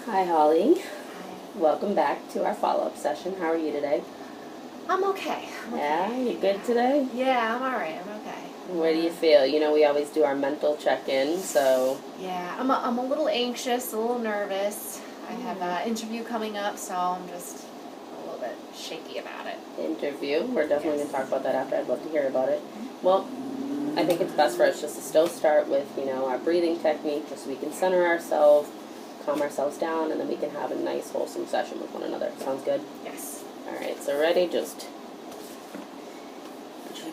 Hi, Holly. Hi. Welcome back to our follow-up session. How are you today? I'm okay. Yeah, you good today? Yeah, I'm alright. I'm okay. Where do you feel? You know, we always do our mental check-in, so... Yeah, I'm a little anxious, a little nervous. I have Yeah. an interview coming up, so I'm just a little bit shaky about it. Interview. We're definitely going Yes. to talk about that after. I'd love to hear about it. Well, I think it's best for us just to still start with, our breathing technique, just so we can center ourselves, calm ourselves down, and then we can have a nice, wholesome session with one another. Sounds good? Yes. All right, so ready? Just put your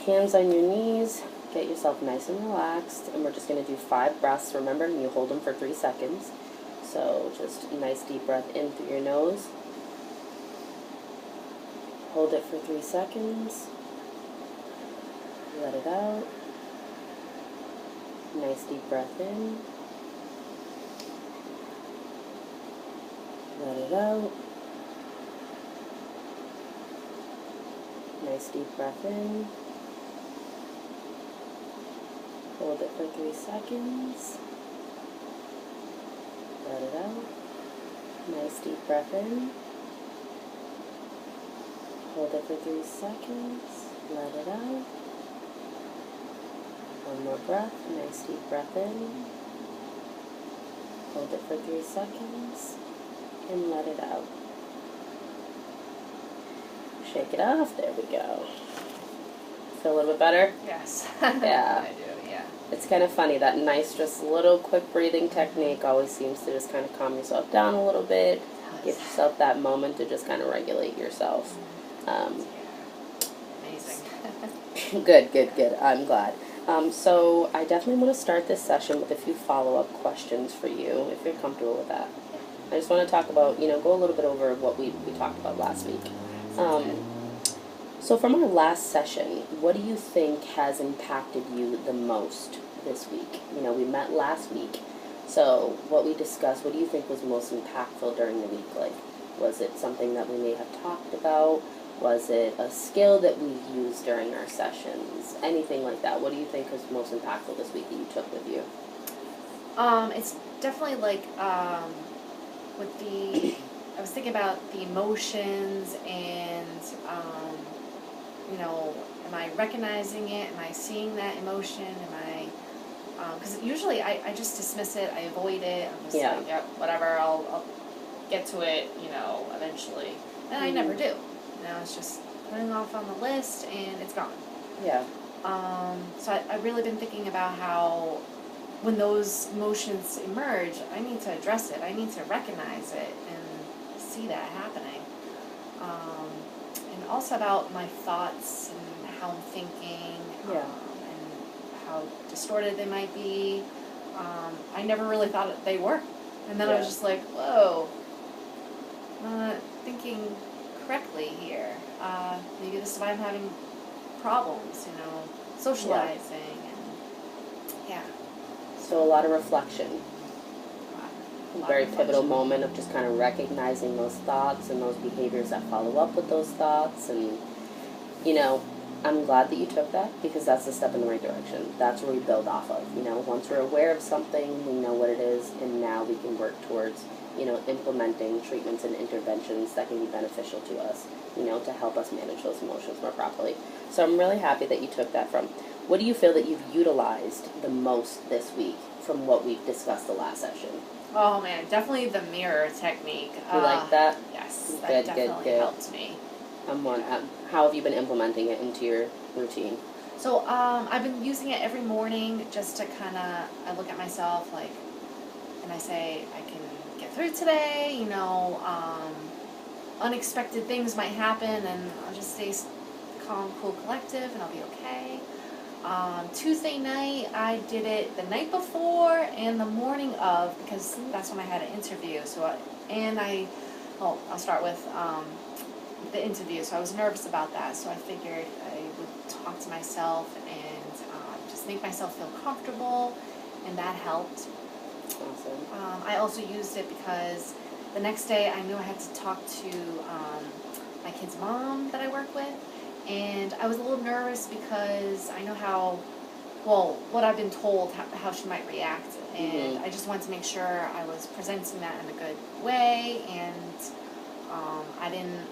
hands on your knees. Get yourself nice and relaxed, and we're just going to do 5 breaths. Remember, you hold them for 3 seconds. So just a nice deep breath in through your nose. Hold it for 3 seconds. Let it out. Nice deep breath in. Let it out. Nice deep breath in. Hold it for 3 seconds. Let it out. Nice deep breath in. Hold it for 3 seconds. Let it out. One more breath. Nice deep breath in. Hold it for 3 seconds. And let it out. Shake it off. There we go. Feel a little bit better? Yes. Yeah. I do, yeah. It's kind of funny, that nice, just little quick breathing technique always seems to just kind of calm yourself down a little bit, give yourself that moment to just kind of regulate yourself. Amazing. Good. I'm glad. So I definitely want to start this session with a few follow-up questions for you, if you're comfortable with that. I just want to talk about, go a little bit over what we talked about last week. So from our last session, what do you think has impacted you the most this week? We met last week, so what we discussed, what do you think was most impactful during the week? Like, was it something that we may have talked about? Was it a skill that we used during our sessions? Anything like that? What do you think was most impactful this week that you took with you? It's definitely like, with I was thinking about the emotions and, am I recognizing it? Am I seeing that emotion? Am I, because usually I just dismiss it, I avoid it, I'm just Yeah. like, yep, whatever, I'll get to it, eventually. And I never do. It's just putting off on the list and it's gone. Yeah. So I've really been thinking about how when those emotions emerge, I need to address it. I need to recognize it and see that happening. And also about my thoughts and how I'm thinking, Yeah. and how distorted they might be. I never really thought they were. And then I was Yeah. just like, whoa, I'm not thinking correctly here. Maybe this is why I'm having problems, socializing and, yeah. So a lot of reflection. A lot Very of pivotal reflection. moment of just kind of recognizing those thoughts and those behaviors that follow up with those thoughts. And, I'm glad that you took that, because that's a step in the right direction. That's where we build off of. Once we're aware of something, we know what it is, and now we can work towards, implementing treatments and interventions that can be beneficial to us, to help us manage those emotions more properly. So I'm really happy that you took that from. What do you feel that you've utilized the most this week from what we've discussed the last session? Oh man, definitely the mirror technique. You like that? Yes, Good, that definitely good. helped me. How have you been implementing it into your routine? So I've been using it every morning just to I look at myself and I say I can get through today. Unexpected things might happen, and I'll just stay calm, cool, collective, and I'll be okay. Tuesday night, I did it the night before and the morning of, because that's when I had an interview. I'll start with the interview. So I was nervous about that. So I figured I would talk to myself and just make myself feel comfortable, and that helped. Awesome. I also used it because the next day I knew I had to talk to my kid's mom that I work with. And I was a little nervous because I know how well, what I've been told how she might react, and Mhm. I just wanted to make sure I was presenting that in a good way, and I didn't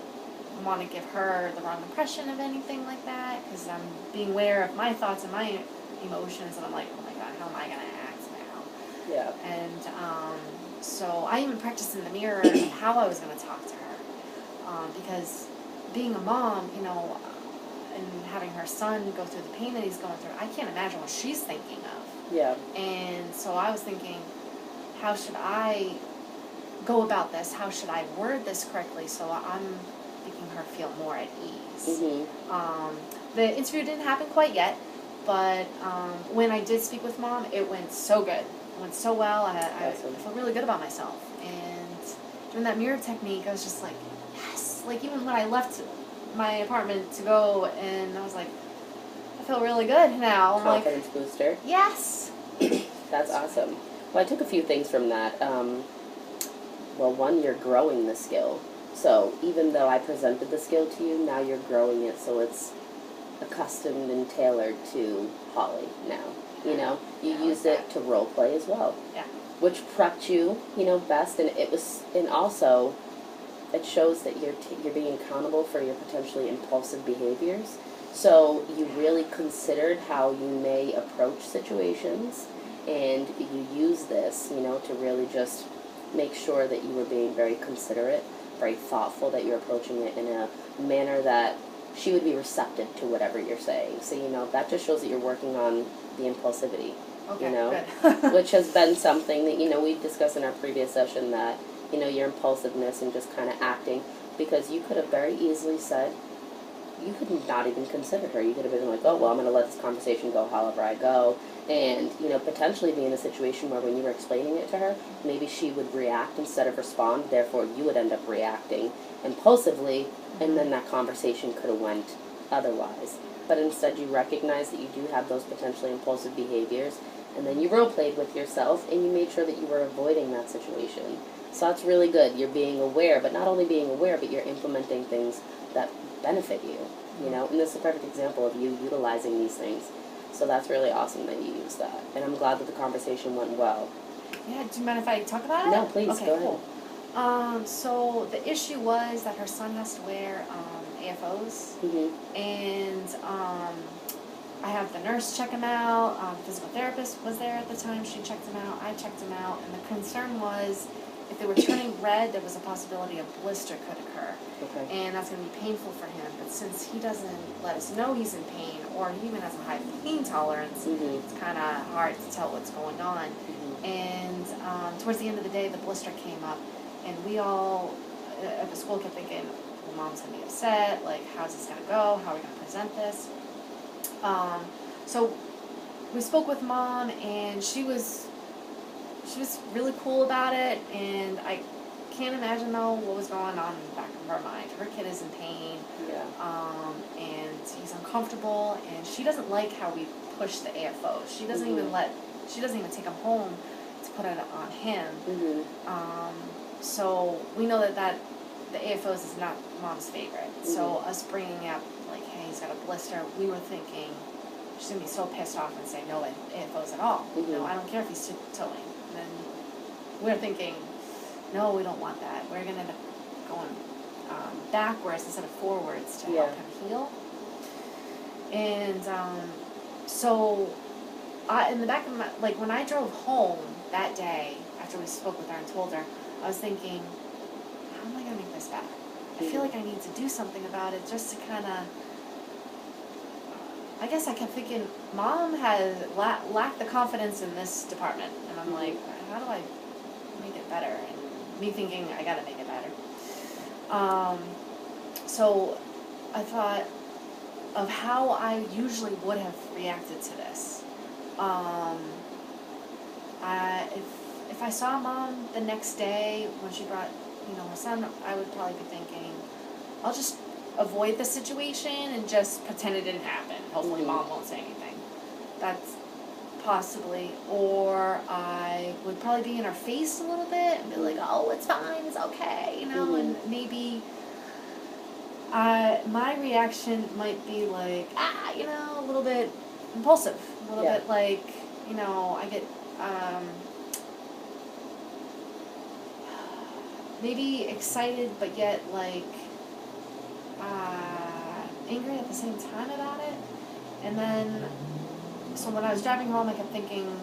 want to give her the wrong impression of anything like that, because I'm being aware of my thoughts and my emotions, and I'm like, oh my god, how am I gonna act now? Yeah. And so I even practiced in the mirror how I was gonna talk to her, because being a mom, you know, and having her son go through the pain that he's going through, I can't imagine what she's thinking of. Yeah. And so I was thinking, how should I go about this? How should I word this correctly so I'm making her feel more at ease? Mhm. The interview didn't happen quite yet, but when I did speak with Mom, it went so good. It went so well. I Awesome. felt really good about myself. And doing that mirror technique, I was just like, yes. Like even when I left my apartment to go, and I was like, I feel really good now. I'm like, Confidence booster. yes. That's awesome. Well, I took a few things from that. Well, one, you're growing the skill. So even though I presented the skill to you, now you're growing it so it's accustomed and tailored to Holly now. You know, you Yeah, I used like it to role play as well. Yeah. Which prepped you, you know, best, and and also, it shows that you're being accountable for your potentially impulsive behaviors. So you really considered how you may approach situations, and you use this, you know, to really just make sure that you were being very considerate, very thoughtful, that you're approaching it in a manner that she would be receptive to whatever you're saying. So, you know, that just shows that you're working on the impulsivity, Okay, you know, good. which has been something that, you know, we discussed in our previous session, that, you know, your impulsiveness and just kind of acting, because you could have very easily said, you could not even consider her. You could have been like, oh, well, I'm going to let this conversation go however I go. And, you know, potentially be in a situation where when you were explaining it to her, maybe she would react instead of respond. Therefore, you would end up reacting impulsively, and then that conversation could have went otherwise. But instead, you recognize that you do have those potentially impulsive behaviors, and then you role-played with yourself, and you made sure that you were avoiding that situation. So that's really good. You're being aware, but not only being aware, but you're implementing things that benefit you, you know, and this is a perfect example of you utilizing these things. So that's really awesome that you used that, and I'm glad that the conversation went well. Yeah, do you mind if I talk about it? No, please, okay, go ahead. Cool. So the issue was that her son has to wear AFOs, Mhm. and I have the nurse check him out. Physical therapist was there at the time. She checked him out. I checked him out, and the concern was if they were turning red, there was a possibility a blister could occur. Okay. And that's going to be painful for him. But since he doesn't let us know he's in pain, or he even has a high pain tolerance, Mhm. it's kind of hard to tell what's going on. Mhm. And towards the end of the day, the blister came up, and we all at the school kept thinking, well, Mom's going to be upset. Like, how's this going to go? How are we going to present this? So we spoke with Mom, and she was really cool about it, and I can't imagine though what was going on in the back of her mind. Her kid is in pain, Yeah. and he's uncomfortable, and she doesn't like how we push the AFO. She doesn't even take him home to put it on him. Mhm. So we know that the AFOs is not Mom's favorite. So us bringing up like, hey, he's got a blister, we were thinking she's gonna be so pissed off and say no AFOs at all. No, I don't care if he's tiptoeing. And then we're thinking, no, we don't want that. We're gonna end up going backwards instead of forwards to help him heal. And so in the back of my, like when I drove home that day after we spoke with her and told her, I was thinking, how am I gonna make this better? I feel like I need to do something about it just to kind of, I guess I kept thinking, Mom has lacked the confidence in this department. And I'm like, how do I make it better? And me thinking, I gotta make it better. So I thought of how I usually would have reacted to this. If I saw Mom the next day when she brought, her son, I would probably be thinking, I'll just avoid the situation and just pretend it didn't happen. Hopefully Mom won't say anything. That's possibly. Or I would probably be in her face a little bit and be like, oh, it's fine, it's okay, and maybe my reaction might be like, a little bit impulsive, a little Yeah. bit like, I get, maybe excited, but yet like, angry at the same time about it. And then, so when I was driving home, I kept thinking,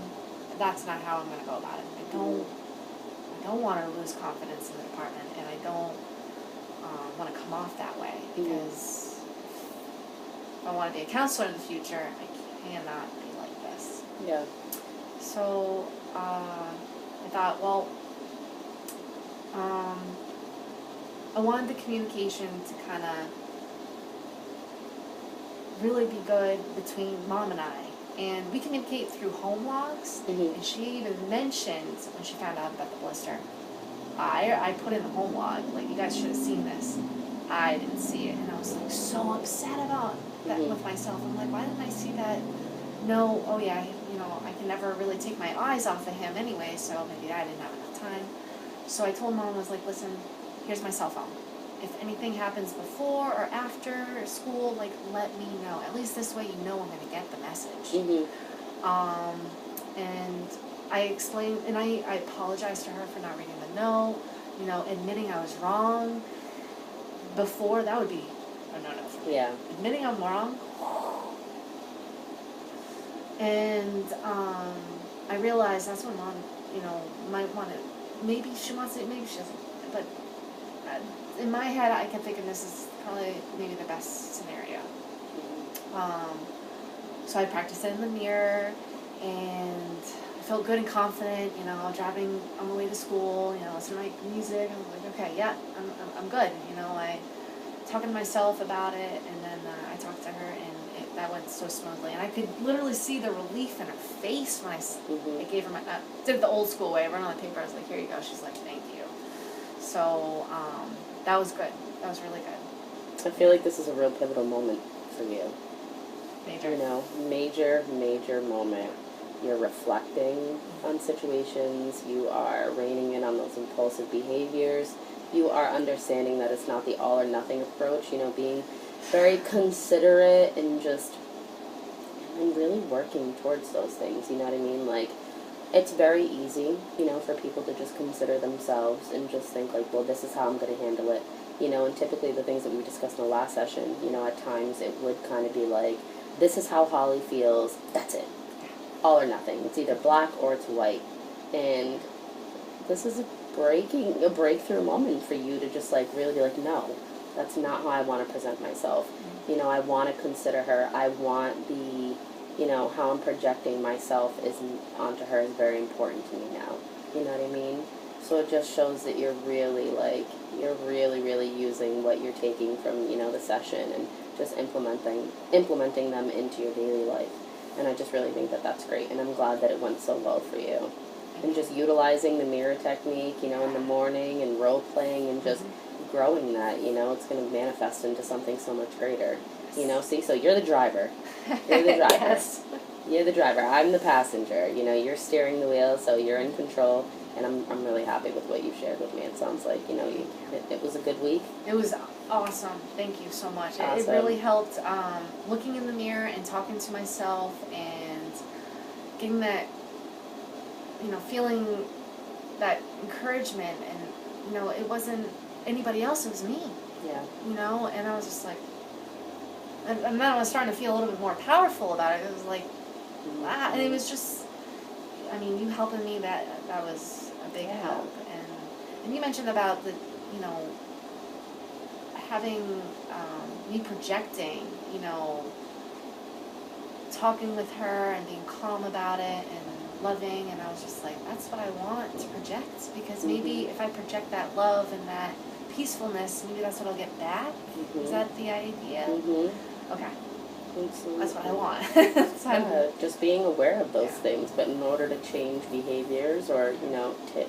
that's not how I'm gonna go about it. I don't want to lose confidence in the department, and I don't want to come off that way, because if I want to be a counselor in the future, I cannot be like this. Yeah. So I thought, well, I wanted the communication to kind of really be good between Mom and I. And we communicate through home logs, and she even mentioned when she found out about the blister, I put in the home log, like, you guys should have seen this. I didn't see it, and I was like so upset about that with myself. I'm like, why didn't I see that? No, oh yeah, I can never really take my eyes off of him anyway, so maybe I didn't have enough time. So I told Mom, I was like, listen, here's my cell phone. If anything happens before or after school, like, let me know. At least this way you know I'm gonna get the message. And I explained, and I apologized to her for not reading the note, admitting I was wrong. Before, that would be a no-no for me. Yeah. Admitting I'm wrong. And I realized that's when Mom, might want to, maybe she wants it, maybe she doesn't. But in my head, I kept thinking this is probably maybe the best scenario. So I practiced it in the mirror, and I felt good and confident, driving on the way to school, listening to my music. I was like, okay, yeah, I'm good. I talking to myself about it, and then I talked to her, and that went so smoothly. And I could literally see the relief in her face when I gave her my, did it the old school way, I wrote on the paper, I was like, here you go. She's like, thank you. So that was good. That was really good. I feel like this is a real pivotal moment for you. Major. Major moment. You're reflecting on situations. You are reining in on those impulsive behaviors. You are understanding that it's not the all or nothing approach. Being very considerate and really working towards those things. You know what I mean? Like, it's very easy, for people to just consider themselves and just think like, well, this is how I'm going to handle it. And typically the things that we discussed in the last session, at times it would kind of be like, this is how Holly feels, that's it. All or nothing. It's either black or it's white. And this is a breakthrough moment for you to just like really be like, no, that's not how I want to present myself. I want to consider her. I want how I'm projecting myself onto her is very important to me now. You know what I mean? So it just shows that you're really using what you're taking from, the session and just implementing them into your daily life. And I just really think that that's great, and I'm glad that it went so well for you. And just utilizing the mirror technique, in the morning, and role playing, and just growing that, it's going to manifest into something so much greater. So you're the driver. You're the driver. Yes. You're the driver. I'm the passenger. You're steering the wheel, so you're in control. And I'm really happy with what you shared with me. It sounds like, it was a good week. It was awesome. Thank you so much. Awesome. It really helped looking in the mirror and talking to myself and getting that, feeling that encouragement. And, it wasn't anybody else, it was me. Yeah. And I was just like, and then I was starting to feel a little bit more powerful about it. It was like, wow. And it was just, you helping me, that was a big help. And you mentioned about the, having me projecting, talking with her and being calm about it and loving, and I was just like, that's what I want to project, because maybe if I project that love and that peacefulness, maybe that's what I'll get back. Is that the idea? Okay. Absolutely. That's what I want. Just being aware of those things, but in order to change behaviors or, to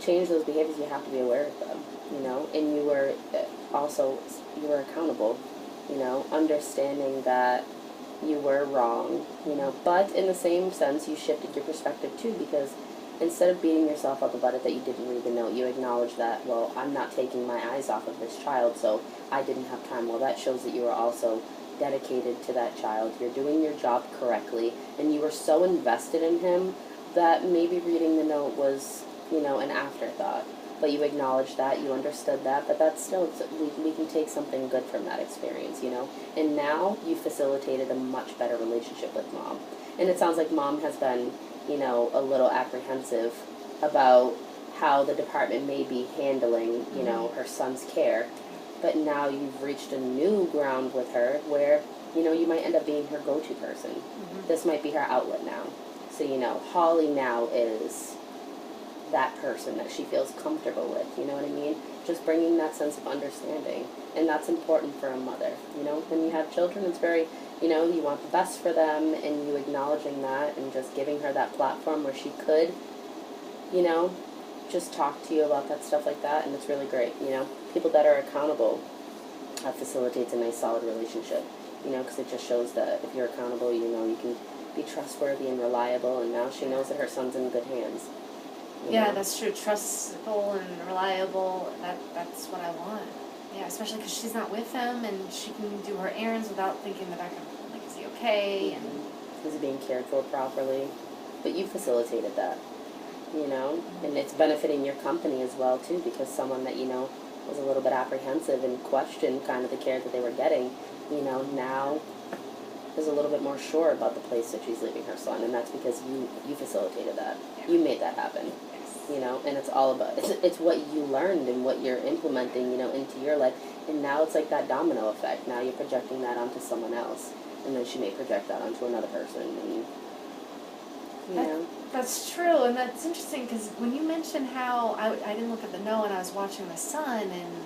change those behaviors, you have to be aware of them, and you were accountable, understanding that you were wrong, but in the same sense, you shifted your perspective too, because instead of beating yourself up about it that you didn't read the note, you acknowledge that, well, I'm not taking my eyes off of this child, so I didn't have time. Well, that shows that you were also dedicated to that child, you're doing your job correctly, and you were so invested in him that maybe reading the note was, an afterthought. But you acknowledged that, you understood that, but that's still, we can take something good from that experience, And now you facilitated a much better relationship with mom. And it sounds like mom has been, a little apprehensive about how the department may be handling, her son's care. But now you've reached a new ground with her where, you might end up being her go-to person. Mm-hmm. This might be her outlet now. So, Holly now is that person that she feels comfortable with, you know what I mean? Just bringing that sense of understanding. And that's important for a mother, When you have children, it's very, you want the best for them, and you acknowledging that and just giving her that platform where she could, just talk to you about that stuff like that, and it's really great, People that are accountable facilitates a nice, solid relationship, because it just shows that if you're accountable, you can be trustworthy and reliable, and now she knows that her son's in good hands. Yeah, that's true. Trustable and reliable. That's what I want. Yeah, especially because she's not with him, and she can do her errands without thinking in the back of, like, is he okay? And is he being cared for properly? But you facilitated that, and it's benefiting your company as well too, because someone that was a little bit apprehensive and questioned kind of the care that they were getting, now is a little bit more sure about the place that she's leaving her son, and that's because you facilitated that. Yeah. You made that happen. Yes. And it's all about, it's what you learned and what you're implementing, into your life, and now it's like that domino effect. Now you're projecting that onto someone else, and then she may project that onto another person, and, That's true, and that's interesting, because when you mentioned how I didn't look at the note and I was watching my son, and,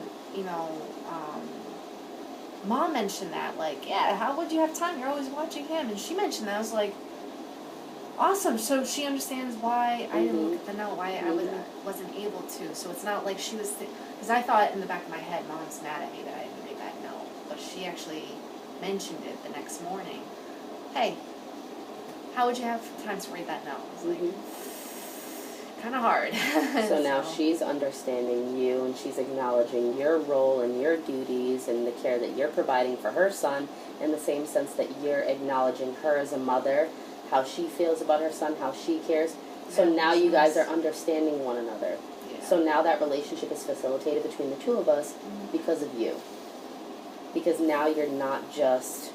Mom mentioned that, like, yeah, how would you have time? You're always watching him. And she mentioned that. I was like, awesome. So she understands why I didn't look at the note, why I wasn't able to. So it's not like she was, because I thought in the back of my head, Mom's mad at me that I didn't read that note. But she actually mentioned it the next morning. Hey, how would you have time to read that note? I was like, kind of hard. So now she's understanding you, and she's acknowledging your role and your duties and the care that you're providing for her son, in the same sense that you're acknowledging her as a mother, how she feels about her son, how she cares. So now you guys are understanding one another. Yeah. So now that relationship is facilitated between the two of us because of you. Because now you're not just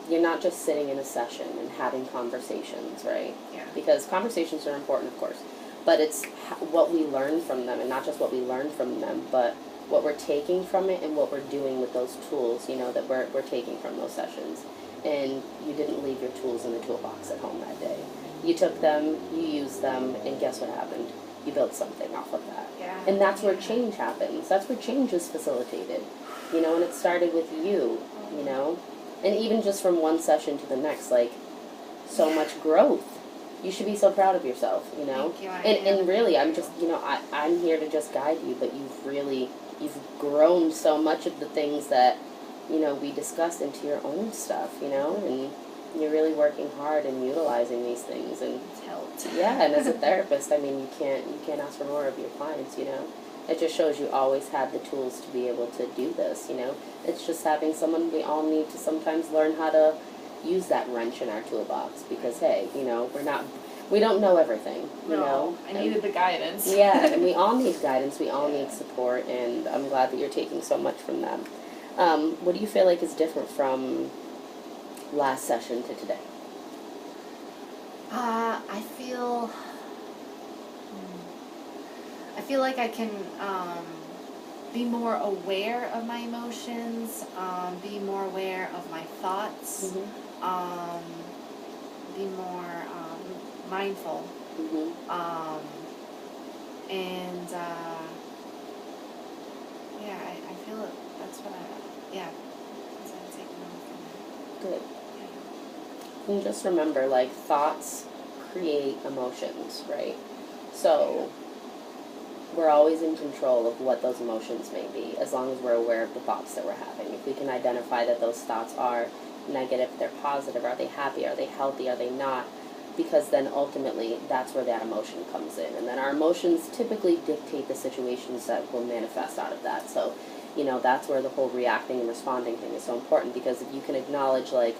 sitting in a session and having conversations, right? Yeah. Because conversations are important, of course. But it's what we learn from them, and not just what we learn from them, but what we're taking from it and what we're doing with those tools, that we're taking from those sessions. And you didn't leave your tools in the toolbox at home that day. You took them, you used them, and guess what happened? You built something off of that. Yeah. And that's where change happens. That's where change is facilitated. And it started with you, And even just from one session to the next, like, so much growth. You should be so proud of yourself, Thank you. And really, I'm just, I'm here to just guide you, but you've grown so much of the things that, we discussed into your own stuff, and you're really working hard and utilizing these things, and It's helped. yeah, and as a therapist, I mean, you can't ask for more of your clients, It just shows you always had the tools to be able to do this, It's just having someone, we all need to sometimes learn how to use that wrench in our toolbox, because hey, we don't know everything, I needed the guidance. Yeah, and we all need guidance, we all need support, and I'm glad that you're taking so much from them. What do you feel like is different from last session to today? I feel like I can be more aware of my emotions, be more aware of my thoughts, be more mindful, and I feel it. That's what that's what I'm taking on from it. Good. Yeah. And just remember, like, thoughts create emotions, right? So we're always in control of what those emotions may be, as long as we're aware of the thoughts that we're having. If we can identify that those thoughts are negative, they're positive, are they happy, are they healthy, are they not? Because then ultimately that's where that emotion comes in. And then our emotions typically dictate the situations that will manifest out of that. So you know, that's where the whole reacting and responding thing is so important, because if you can acknowledge, like,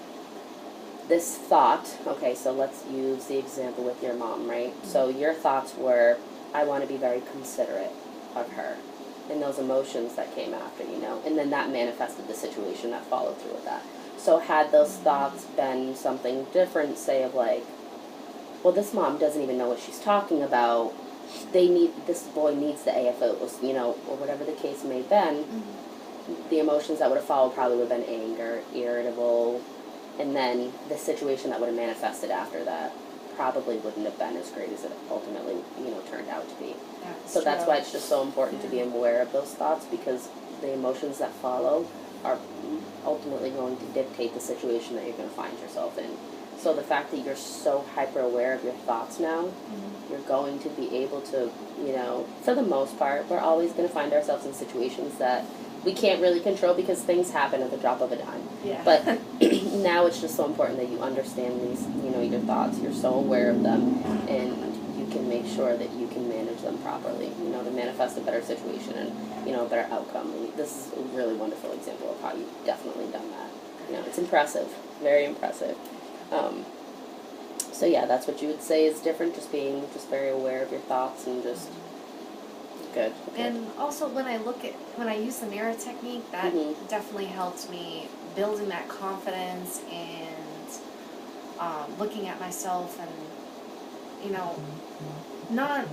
this thought, okay, so let's use the example with your mom, right? So your thoughts were, I want to be very considerate of her, and those emotions that came after, you know, and then that manifested the situation that followed through with that. So had those thoughts been something different, say of like, well, this mom doesn't even know what she's talking about, this boy needs the AFOs, you know, or whatever the case may have been, the emotions that would have followed probably would have been anger, irritable, and then the situation that would have manifested after that probably wouldn't have been as great as it ultimately, you know, turned out to be. So that's why it's just so important to be aware of those thoughts, because the emotions that follow are ultimately going to dictate the situation that you're going to find yourself in. So the fact that you're so hyper aware of your thoughts now, you're going to be able to, you know, for the most part, we're always going to find ourselves in situations that we can't really control because things happen at the drop of a dime. Yeah. But now it's just so important that you understand these, you know, your thoughts, you're so aware of them, and you can make sure that you can manage them properly, you know, to manifest a better situation and, you know, a better outcome. And this is a really wonderful example of how you've definitely done that. You know, it's impressive, very impressive. So yeah, that's what you would say is different, just being just very aware of your thoughts and just good. Okay. And also when I use the mirror technique, that definitely helped me building that confidence and looking at myself and, you know, not,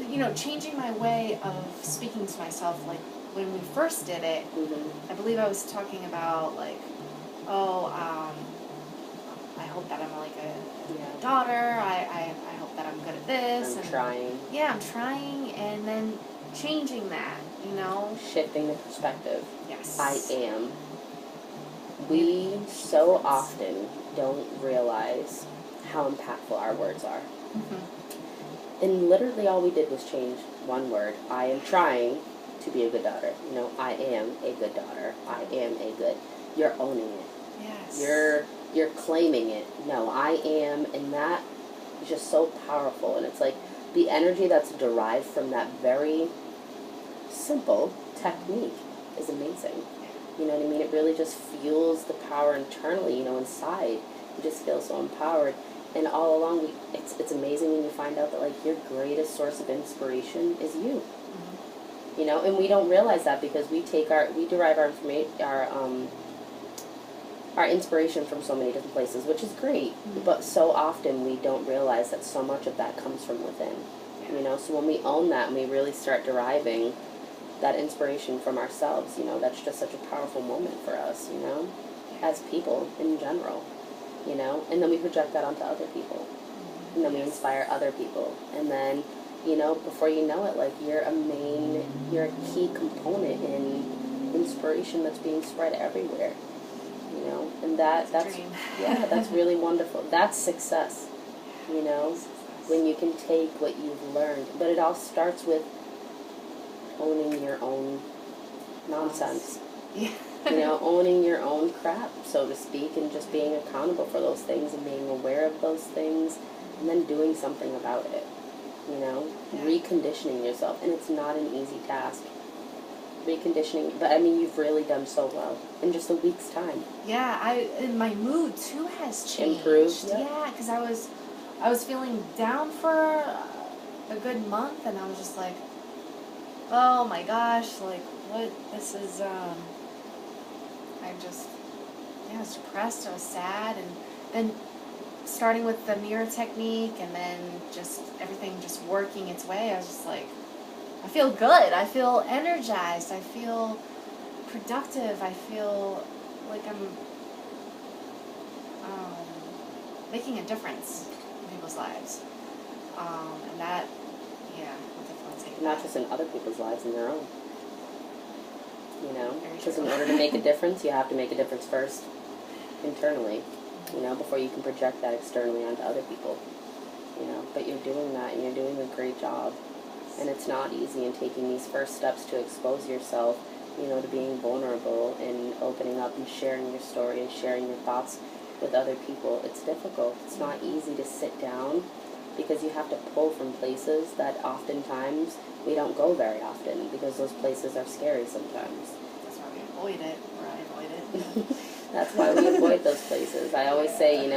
you know, changing my way of speaking to myself. Like when we first did it, I believe I was talking about like, I hope that I'm like a daughter. I hope that I'm good at this. I'm trying. Yeah, I'm trying, and then changing that, you know. Shifting the perspective. Yes. I am. We so often don't realize how impactful our words are. And literally all we did was change one word. I am trying to be a good daughter. You know, I am a good daughter. I am a good. You're owning it. Yes. You're claiming it. No, I am, and that is just so powerful. And it's like the energy that's derived from that very simple technique is amazing. You know what I mean? It really just fuels the power internally, you know, inside. You just feel so empowered. And all along, it's amazing when you find out that, like, your greatest source of inspiration is you. You know, and we don't realize that because we derive our information, our inspiration from so many different places, which is great. But so often we don't realize that so much of that comes from within. You know, so when we own that and we really start deriving that inspiration from ourselves, you know, that's just such a powerful moment for us, you know, as people in general, you know, and then we project that onto other people, and then we inspire other people, and then, you know, before you know it, like, you're a key component in inspiration that's being spread everywhere, you know, and that's yeah, that's really wonderful. That's success, you know, when you can take what you've learned, but it all starts with owning your own nonsense. Yeah. You know, owning your own crap, so to speak, and just being accountable for those things and being aware of those things and then doing something about it. You know, reconditioning yourself. And it's not an easy task. Reconditioning, but I mean, you've really done so well in just a week's time. Yeah, and my mood too has changed. Improved? Yeah, because I was feeling down for a good month, and I was just like, oh my gosh, like, what, this is, I was depressed, I was sad, and then starting with the mirror technique, and then just everything just working its way, I was just like, I feel good, I feel energized, I feel productive, I feel like I'm making a difference in people's lives, and that, yeah, I'll definitely take that. Not just in other people's lives, in their own. You know, Very because true. in order to make a difference, you have to make a difference first, internally, you know, before you can project that externally onto other people, you know, but you're doing that, and you're doing a great job, and it's not easy in taking these first steps to expose yourself, you know, to being vulnerable and opening up and sharing your story and sharing your thoughts with other people. It's difficult. It's not easy to sit down because you have to pull from places that oftentimes we don't go very often because those places are scary sometimes. avoid it, or I avoid it. That's why we avoid those places. I always say,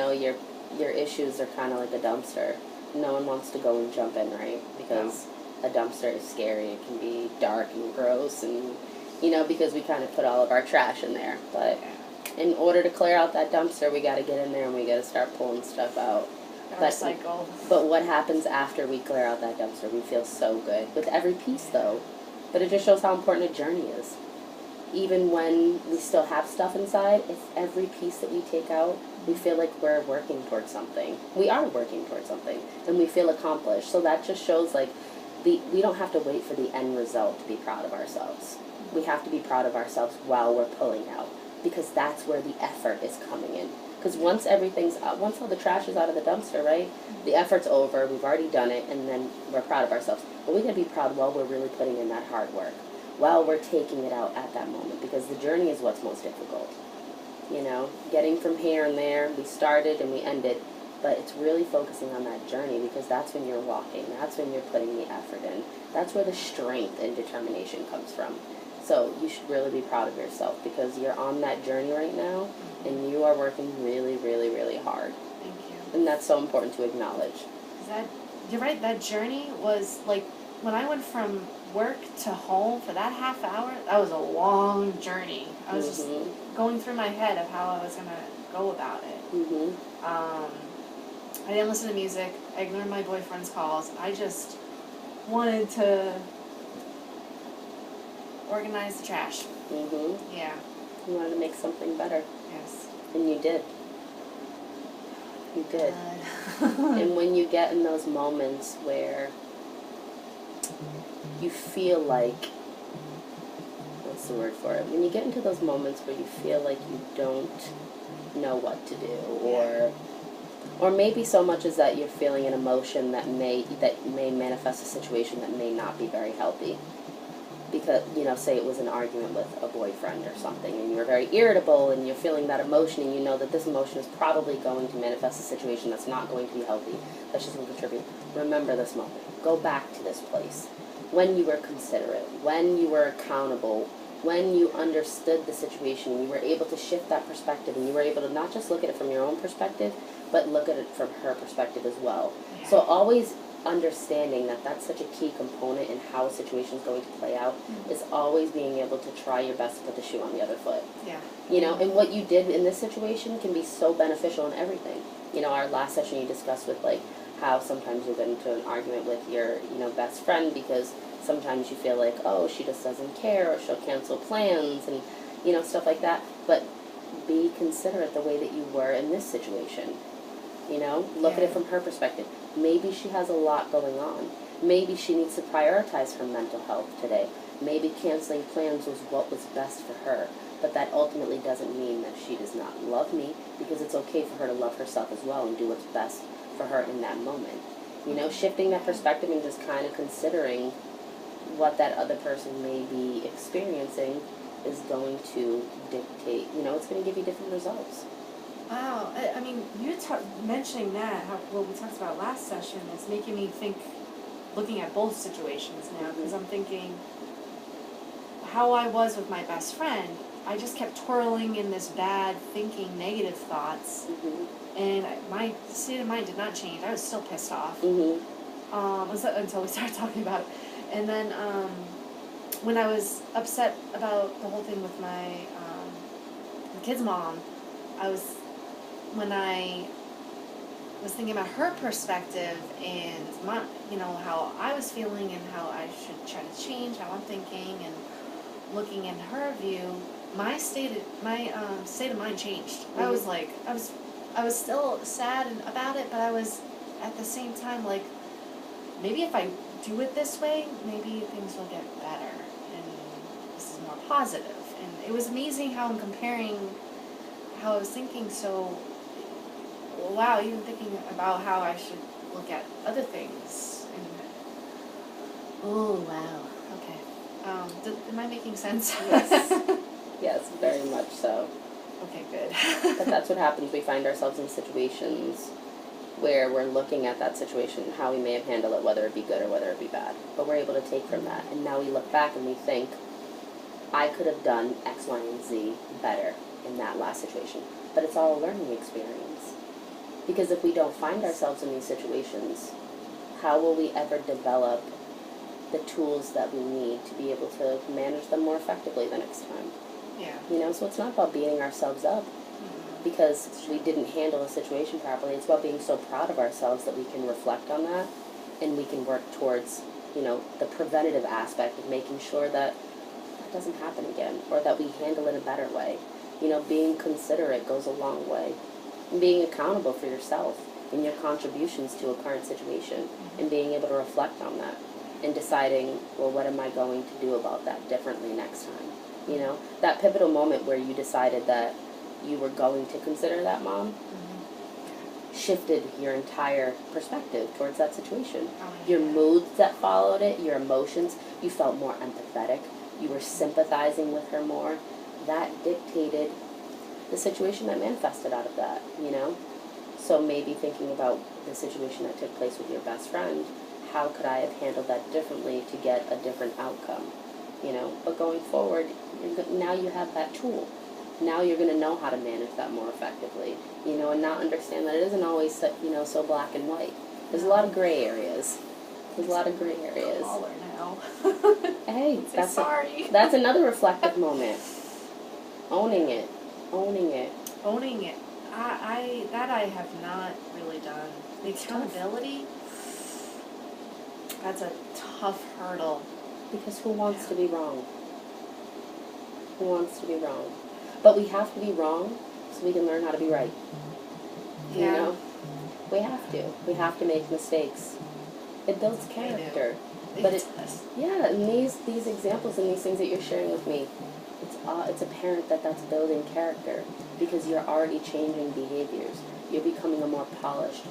your issues are kind of like a dumpster. No one wants to go and jump in, right? Because a dumpster is scary. It can be dark and gross, and because we kind of put all of our trash in there. But in order to clear out that dumpster, we got to get in there and we got to start pulling stuff out. Recycle. But what happens after we clear out that dumpster? We feel so good with every piece, though. But it just shows how important a journey is. Even when we still have stuff inside, if every piece that we take out, we feel like we're working towards something. We are working towards something, and we feel accomplished. So that just shows, we don't have to wait for the end result to be proud of ourselves. We have to be proud of ourselves while we're pulling out, because that's where the effort is coming in. Because once once all the trash is out of the dumpster, right, the effort's over, we've already done it, and then we're proud of ourselves. But we gotta be proud while we're really putting in that hard work, while we're taking it out at that moment, because the journey is what's most difficult. Getting from here and there, we started and we ended, but it's really focusing on that journey, because that's when you're walking, that's when you're putting the effort in, that's where the strength and determination comes from. So you should really be proud of yourself, because you're on that journey right now, and you are working really, really, really hard. Thank you. And that's so important to acknowledge. You're right, that journey was like, when I went from work to home for that half hour, that was a long journey. I was just going through my head of how I was going to go about it. I didn't listen to music. I ignored my boyfriend's calls. I just wanted to organize the trash. Yeah. You wanted to make something better. Yes. And you did. You did. And when you get in those moments where you feel like, what's the word for it? When you get into those moments where you feel like you don't know what to do, or maybe so much as that you're feeling an emotion that may manifest a situation that may not be very healthy. Because, say it was an argument with a boyfriend or something, and you're very irritable, and you're feeling that emotion, and you know that this emotion is probably going to manifest a situation that's not going to be healthy, that's just going to contribute. Remember this moment. Go back to this place. When you were considerate, when you were accountable, when you understood the situation, you were able to shift that perspective, and you were able to not just look at it from your own perspective, but look at it from her perspective as well. Yeah. So always understanding that that's such a key component in how a situation is going to play out is always being able to try your best to put the shoe on the other foot. Yeah. And what you did in this situation can be so beneficial in everything. Our last session you discussed with how sometimes you'll get into an argument with your best friend because sometimes you feel like, oh, she just doesn't care, or she'll cancel plans and stuff like that. But be considerate the way that you were in this situation. Look at it from her perspective. Maybe she has a lot going on. Maybe she needs to prioritize her mental health today. Maybe canceling plans was what was best for her. But that ultimately doesn't mean that she does not love me, because it's okay for her to love herself as well and do what's best for her in that moment. Shifting that perspective and just kind of considering what that other person may be experiencing is going to dictate, it's going to give you different results. Wow, I mean, you mentioning that, what we talked about last session, is making me think, looking at both situations now, because I'm thinking, how I was with my best friend, I just kept twirling in this bad thinking, negative thoughts, and my state of mind did not change. I was still pissed off, until we started talking about it. And then, when I was upset about the whole thing with my the kid's mom, when I was thinking about her perspective and how I was feeling and how I should try to change how I'm thinking and looking in her view, my state of mind changed. I was like, I was still sad about it, but I was at the same time like, maybe if I do it this way, maybe things will get better and this is more positive. And it was amazing how I'm comparing how I was thinking, so wow, even thinking about how I should look at other things. And, oh wow, okay. Am I making sense? Yes. Yes, very much so. Okay, good. But that's what happens. We find ourselves in situations where we're looking at that situation, how we may have handled it, whether it be good or whether it be bad. But we're able to take from that. And now we look back and we think, I could have done X, Y, and Z better in that last situation. But it's all a learning experience. Because if we don't find ourselves in these situations, how will we ever develop the tools that we need to be able to manage them more effectively the next time? Yeah. You know, so it's not about beating ourselves up because we didn't handle a situation properly. It's about being so proud of ourselves that we can reflect on that and we can work towards, you know, the preventative aspect of making sure that that doesn't happen again or that we handle it a better way. You know, being considerate goes a long way. And being accountable for yourself and your contributions to a current situation and being able to reflect on that and deciding, well, what am I going to do about that differently next time? You know, that pivotal moment where you decided that you were going to consider that mom shifted your entire perspective towards that situation. Your moods that followed it, your emotions, you felt more empathetic, you were sympathizing with her more. That dictated the situation that manifested out of that, you know? So maybe thinking about the situation that took place with your best friend, how could I have handled that differently to get a different outcome, you know? But going forward, now you have that tool. Now you're going to know how to manage that more effectively, you know, and not understand that it isn't always, you know, so black and white. There's a lot of gray areas. There's a lot of gray areas. Caller now. Hey, that's sorry. That's another reflective moment. Owning it. Owning it. Owning it. I have not really done. The accountability, that's a tough hurdle. Because who wants to be wrong? Who wants to be wrong? But we have to be wrong so we can learn how to be right. You know? We have to. We have to make mistakes. It builds character. But yeah, and these examples and these things that you're sharing with me, it's apparent that that's building character because you're already changing behaviors. You're becoming a more polished,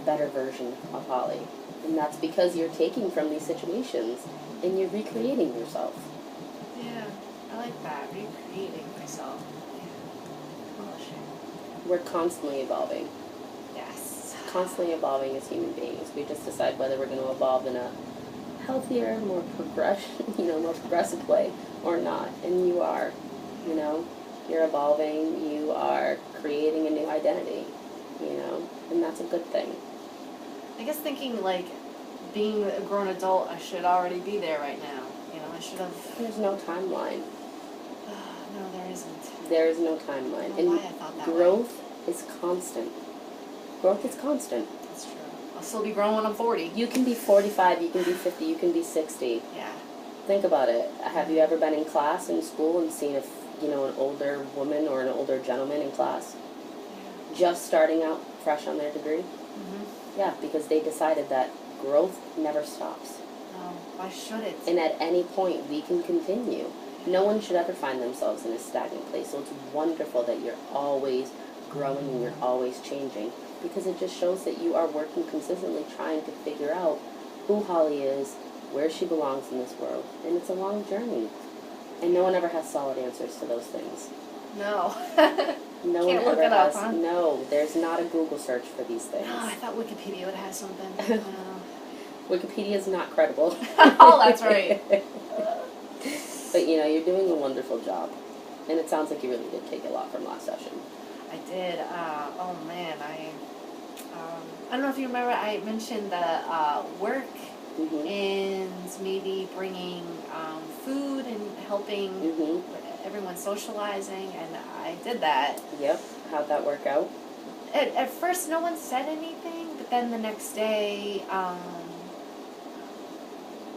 better version of Holly. And that's because you're taking from these situations and you're recreating yourself. Yeah, I like that. Recreating myself. Yeah. Polishing. We're constantly evolving. Yes. Constantly evolving as human beings. We just decide whether we're going to evolve in a healthier, more progressive way or not. And you are, you know, you're evolving, you are creating a new identity, you know, and that's a good thing. I guess thinking like being a grown adult, I should already be there right now. You know, I should have. There's no timeline. No, there isn't. There is no timeline. I don't And know why I thought that growth is constant. Growth is constant. That's true. I'll still be grown when I'm 40. You can be 45, you can be 50, you can be 60. Yeah. Think about it. Have you ever been in class in school and seen an older woman or an older gentleman in class? Yeah. Just starting out fresh on their degree? Mm-hmm. Yeah, because they decided that growth never stops. No, why should it? And at any point, we can continue. No one should ever find themselves in a stagnant place. So it's wonderful that you're always growing and you're always changing because it just shows that you are working consistently trying to figure out who Holly is, where she belongs in this world. And it's a long journey. And no one ever has solid answers to those things. No. No Can't one look ever it up, has. huh? No, there's not a Google search for these things. No, I thought Wikipedia would have something. Wikipedia is not credible. Oh, that's right. But you know, you're doing a wonderful job. And it sounds like you really did take a lot from last session. I did. Oh man, I don't know if you remember. I mentioned the work Mm-hmm. and maybe bringing food and helping Mm-hmm. everyone socializing, and I did that. Yep. How'd that work out? At first, no one said anything, but then the next day,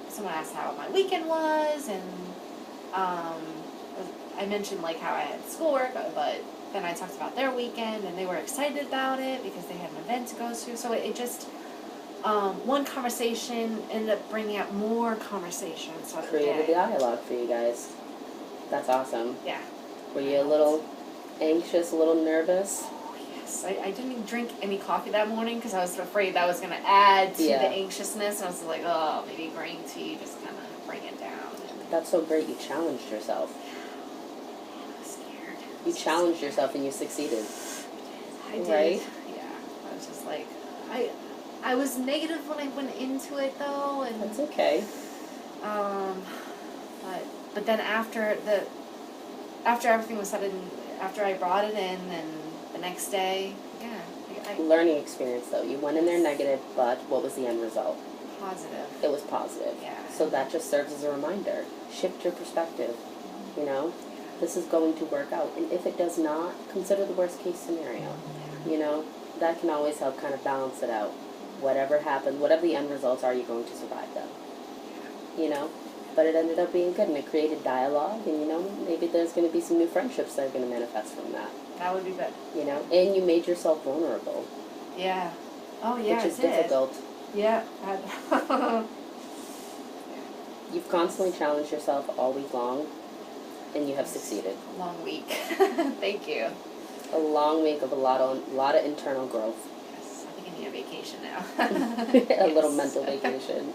someone asked how my weekend was, and I mentioned like how I had schoolwork, but then I talked about their weekend, and they were excited about it because they had an event to go to. So it just one conversation ended up bringing up more conversations. Created the dialogue for you guys. That's awesome. Yeah. Were you a little anxious, a little nervous? Oh, yes. I didn't even drink any coffee that morning because I was afraid that was going to add to the anxiousness. And I was like, oh, maybe green tea, just kind of bring it down. That's so great. You challenged yourself. I was scared. You challenged yourself and you succeeded. I did. Right? Yeah. I was just like, I was negative when I went into it though, and That's okay. but but then after everything was said and after I brought it in and the next day, yeah, Learning experience though. You went in there negative, but what was the end result? positive. It was positive. Yeah. So that just serves as a reminder. Shift your perspective. You know, this is going to work out. And if it does not, consider the worst case scenario. You know, that can always help kind of balance it out. Whatever happens, whatever the end results are, you're going to survive them. You know, but it ended up being good, and it created dialogue, and you know, maybe there's going to be some new friendships that are going to manifest from that. That would be good. You know, and you made yourself vulnerable. Yeah. Oh yeah, which is it did. difficult. Yeah. You've constantly challenged yourself all week long, and you have succeeded. Long week. Thank you. A long week of a lot of internal growth. Yes, I think I need a vacation now. A little mental vacation.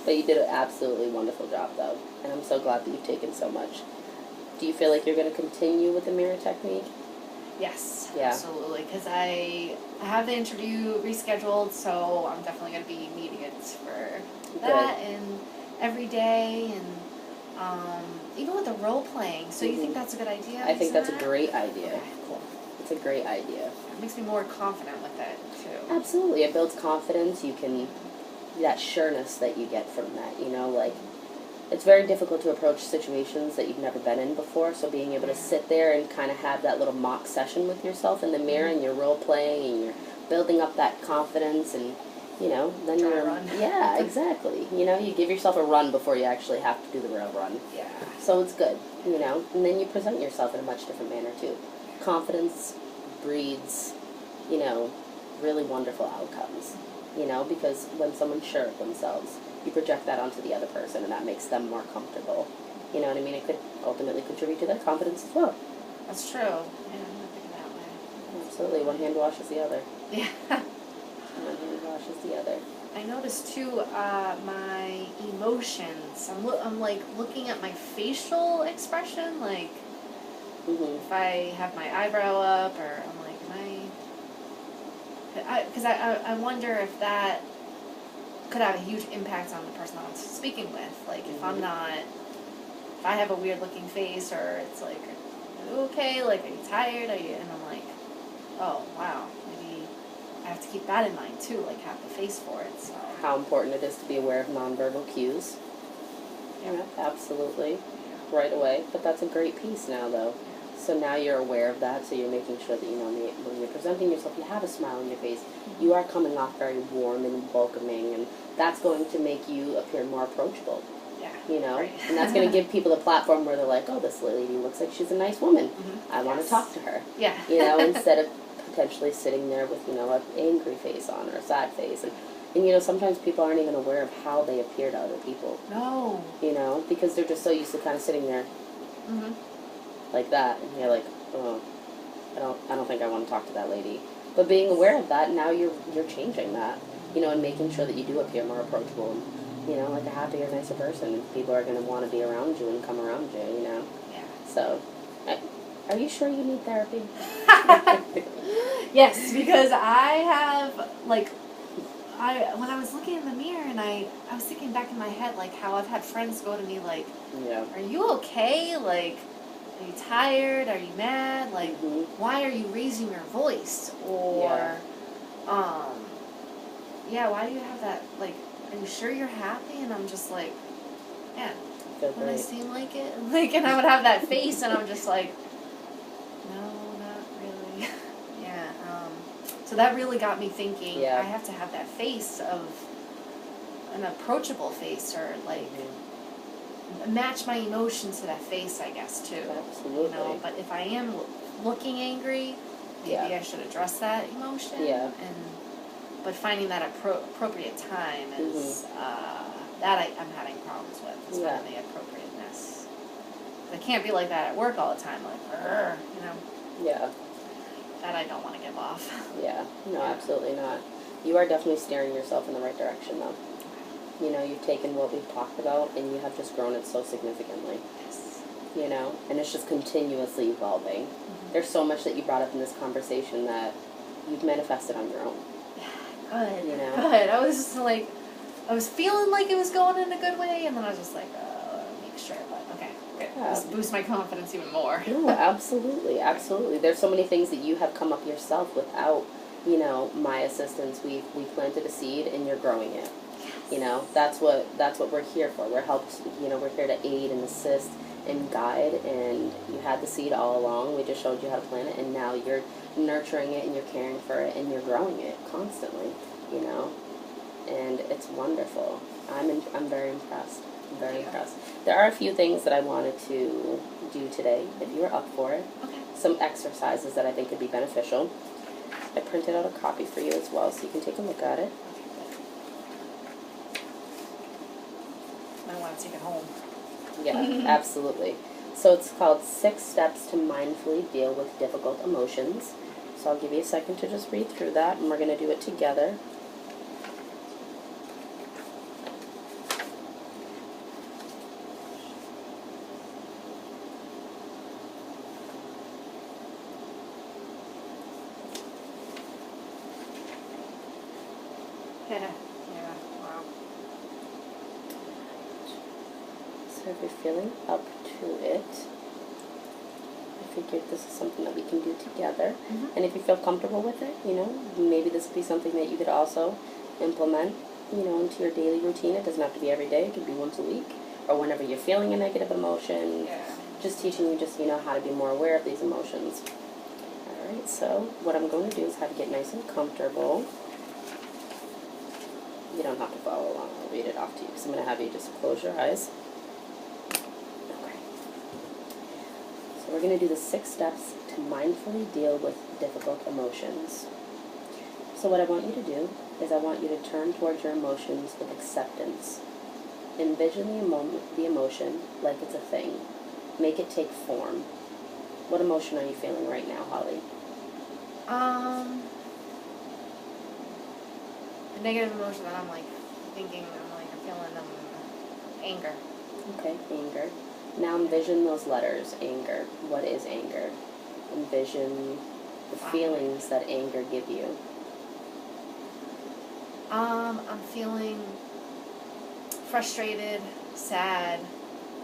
But you did an absolutely wonderful job, though, and I'm so glad that you've taken so much. Do you feel like you're going to continue with the mirror technique? Yes, Yeah. absolutely. Because I have the interview rescheduled, so I'm definitely going to be needing it for that and every day, and even with the role playing. So you think that's a good idea? I think that's a great idea. Okay, cool. It's a great idea. It makes me more confident with it too. Absolutely, it builds confidence. You can that sureness that you get from that. You know, like. It's very difficult to approach situations that you've never been in before, so being able to sit there and kind of have that little mock session with yourself in the mirror and you're role playing and you're building up that confidence and, you know, then Try to you're... run. Yeah, exactly. You know, you give yourself a run before you actually have to do the real run. Yeah. So it's good, you know, and then you present yourself in a much different manner too. Confidence breeds, you know, really wonderful outcomes, you know, because when someone's sure of themselves, you project that onto the other person, and that makes them more comfortable. You know what I mean? It could ultimately contribute to their confidence as well. That's true. Yeah, I'm not thinking that way. Absolutely. One hand washes the other. Yeah. One hand washes the other. I noticed too, my emotions. I'm like looking at my facial expression, like if I have my eyebrow up, or I'm like, because I wonder if that could have a huge impact on the person I'm speaking with. Like if I'm not, if I have a weird looking face, or it's like, are you okay? Like, are you tired? Are you? And I'm like, oh wow, maybe I have to keep that in mind too. Like have the face for it. So How important it is to be aware of nonverbal cues. Yeah, absolutely. Right away. But that's a great piece now, though. So now you're aware of that, so you're making sure that, you know, when you're presenting yourself, you have a smile on your face. You are coming off very warm and welcoming, and that's going to make you appear more approachable. Yeah. You know? Right. And that's going to give people a platform where they're like, oh, this lady looks like she's a nice woman. Mm-hmm. I want to talk to her. Yeah. You know, instead of potentially sitting there with, you know, an angry face on or a sad face. And, you know, sometimes people aren't even aware of how they appear to other people. No. You know, because they're just so used to kind of sitting there Mm-hmm. like that, and you're like, oh, I don't think I want to talk to that lady. But being aware of that, now you're changing that, you know, and making sure that you do appear more approachable and, you know, like a happier, nicer person. And people are going to want to be around you and come around you, you know. Yeah. So, are you sure you need therapy? Yes, because I have, like, when I was looking in the mirror and I was thinking back in my head, like, how I've had friends go to me, like, Yeah. are you okay? Like, are you tired? Are you mad? Like, why are you raising your voice? Or, why do you have that, like, are you sure you're happy? And I'm just like, yeah, when I seem like it? Like, and I would have that face and I'm just like, no, not really. Yeah, so that really got me thinking, I have to have that face of an approachable face, or like match my emotions to that face, I guess, too. Absolutely. You know, but if I am looking angry, maybe I should address that emotion. Yeah. But finding that appropriate time is that I'm having problems with. Is finding the appropriateness. I can't be like that at work all the time, like, you know. Yeah. That I don't want to give off. Yeah. No, absolutely not. You are definitely steering yourself in the right direction, though. You know, you've taken what we've talked about, and you have just grown it so significantly. Yes. You know, and it's just continuously evolving. Mm-hmm. There's so much that you brought up in this conversation that you've manifested on your own. Good. You know? Good. I was just like, I was feeling like it was going in a good way, and then I was just like, make sure, but Just boost my confidence even more. No, absolutely, absolutely. There's so many things that you have come up yourself without, my assistance. We planted a seed and you're growing it. That's what we're here for. We're here to aid and assist and guide, and you had the seed all along. We just showed you how to plant it, and now you're nurturing it and you're caring for it and you're growing it constantly, and it's wonderful. I'm very impressed. I'm very impressed. There are a few things that I wanted to do today, if you were up for it. Okay. Some exercises that I think could be beneficial. I printed out a copy for you as well, so you can take a look at it. I want to take it home. Yeah, absolutely. So it's called 6 Steps to Mindfully Deal with Difficult Emotions. So I'll give you a second to just read through that, and we're going to do it together. Yeah, wow. So if you're feeling up to it, I figured this is something that we can do together. Mm-hmm. And if you feel comfortable with it, maybe this would be something that you could also implement, into your daily routine. It doesn't have to be every day. It could be once a week or whenever you're feeling a negative emotion. Yeah. Just teaching you, how to be more aware of these emotions. All right, so what I'm going to do is have you get nice and comfortable. You don't have to follow along. I'll read it off to you because I'm going to have you just close your eyes. Okay. So we're going to do the 6 steps to mindfully deal with difficult emotions. So what I want you to do is I want you to turn towards your emotions with acceptance. Envision the emotion like it's a thing. Make it take form. What emotion are you feeling right now, Holly? The negative emotion that I'm thinking, I'm feeling anger. Okay, anger. Now envision those letters, anger. What is anger? Envision the feelings that anger give you. I'm feeling frustrated, sad,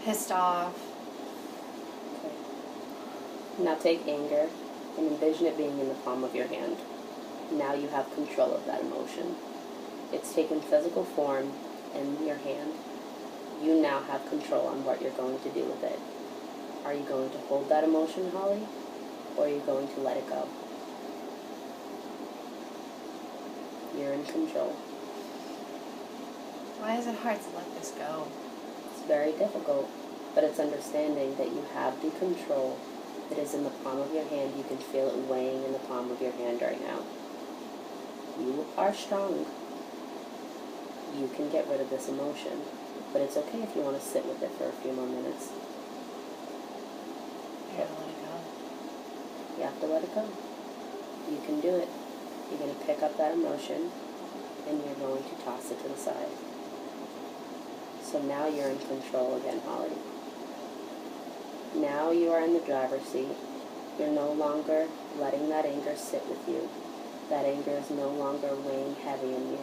pissed off. Okay. Now take anger and envision it being in the palm of your hand. Now you have control of that emotion. It's taken physical form in your hand. You now have control on what you're going to do with it. Are you going to hold that emotion, Holly? Or are you going to let it go? You're in control. Why is it hard to let this go? It's very difficult, but it's understanding that you have the control. It is in the palm of your hand. You can feel it weighing in the palm of your hand right now. You are strong. You can get rid of this emotion, but it's okay if you want to sit with it for a few more minutes. I gotta let it go. You have to let it go. You can do it. You're going to pick up that emotion, and you're going to toss it to the side. So now you're in control again, Holly. Now you are in the driver's seat. You're no longer letting that anger sit with you. That anger is no longer weighing heavy in you.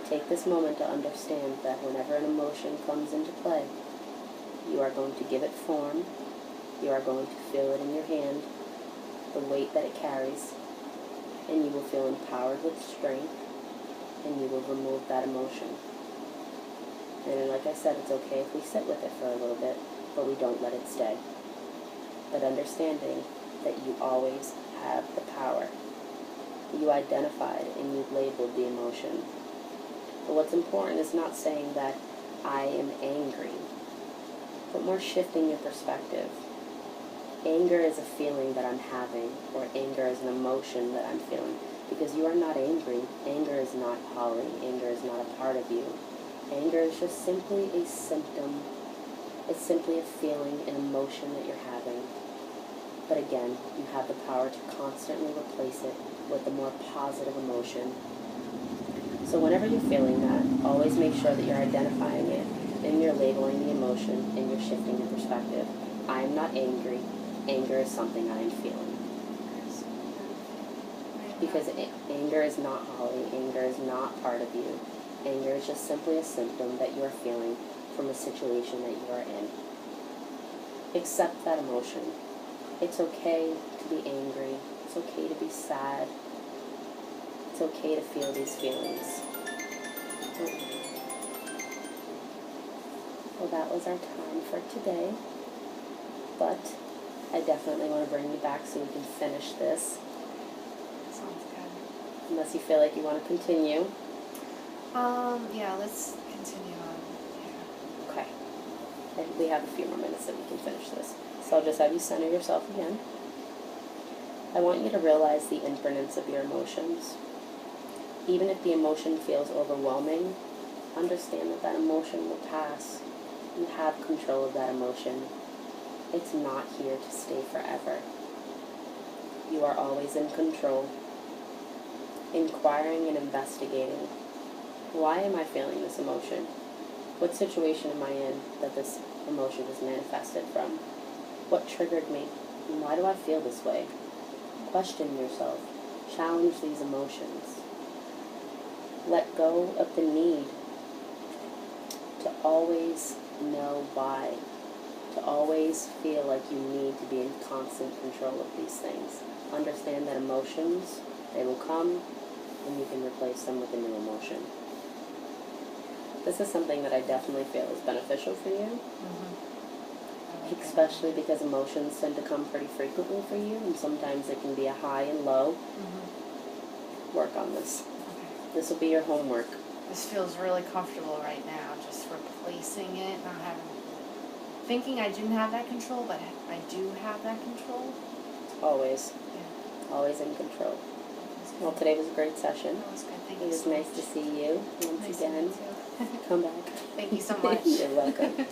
Take this moment to understand that whenever an emotion comes into play, you are going to give it form. You are going to feel it in your hand, the weight that it carries, and you will feel empowered with strength, and you will remove that emotion. And like I said, it's okay if we sit with it for a little bit, but we don't let it stay. But understanding that you always have the power. You identified and you've labeled the emotion. But what's important is not saying that I am angry, but more shifting your perspective. Anger is a feeling that I'm having, or anger is an emotion that I'm feeling. Because you are not angry. Anger is not Holly. Anger is not a part of you. Anger is just simply a symptom. It's simply a feeling, an emotion that you're having. But again, you have the power to constantly replace it with a more positive emotion. So whenever you're feeling that, always make sure that you're identifying it, and you're labeling the emotion, and you're shifting the perspective. I'm not angry. Anger is something I am feeling. Because anger is not Holly. Anger is not part of you. Anger is just simply a symptom that you're feeling. from a situation that you are in. Accept that emotion. It's okay to be angry. It's okay to be sad. It's okay to feel these feelings. Well, that was our time for today. But I definitely want to bring you back so we can finish this. Sounds good. Unless you feel like you want to continue. Yeah, let's continue on. Yeah. Okay. And we have a few more minutes that we can finish this. So I'll just have you center yourself again. I want you to realize the impermanence of your emotions. Even if the emotion feels overwhelming, understand that that emotion will pass. You have control of that emotion. It's not here to stay forever. You are always in control. Inquiring and investigating. Why am I feeling this emotion? What situation am I in that this emotion is manifested from? What triggered me? And why do I feel this way? Question yourself. Challenge these emotions. Let go of the need to always know why. To always feel like you need to be in constant control of these things. Understand that emotions, they will come, and you can replace them with a new emotion. This is something that I definitely feel is beneficial for you, especially because emotions tend to come pretty frequently for you, and sometimes it can be a high and low. Work on this. Okay. This will be your homework. This feels really comfortable right now, just replacing it, not having, thinking I didn't have that control, but I do have that control. Always. Yeah. Always in control. Well, today was a great session. That was good. Thank It you was so nice much. to see you once Nice to again. meet you. Come back. Thank you so much. You're welcome.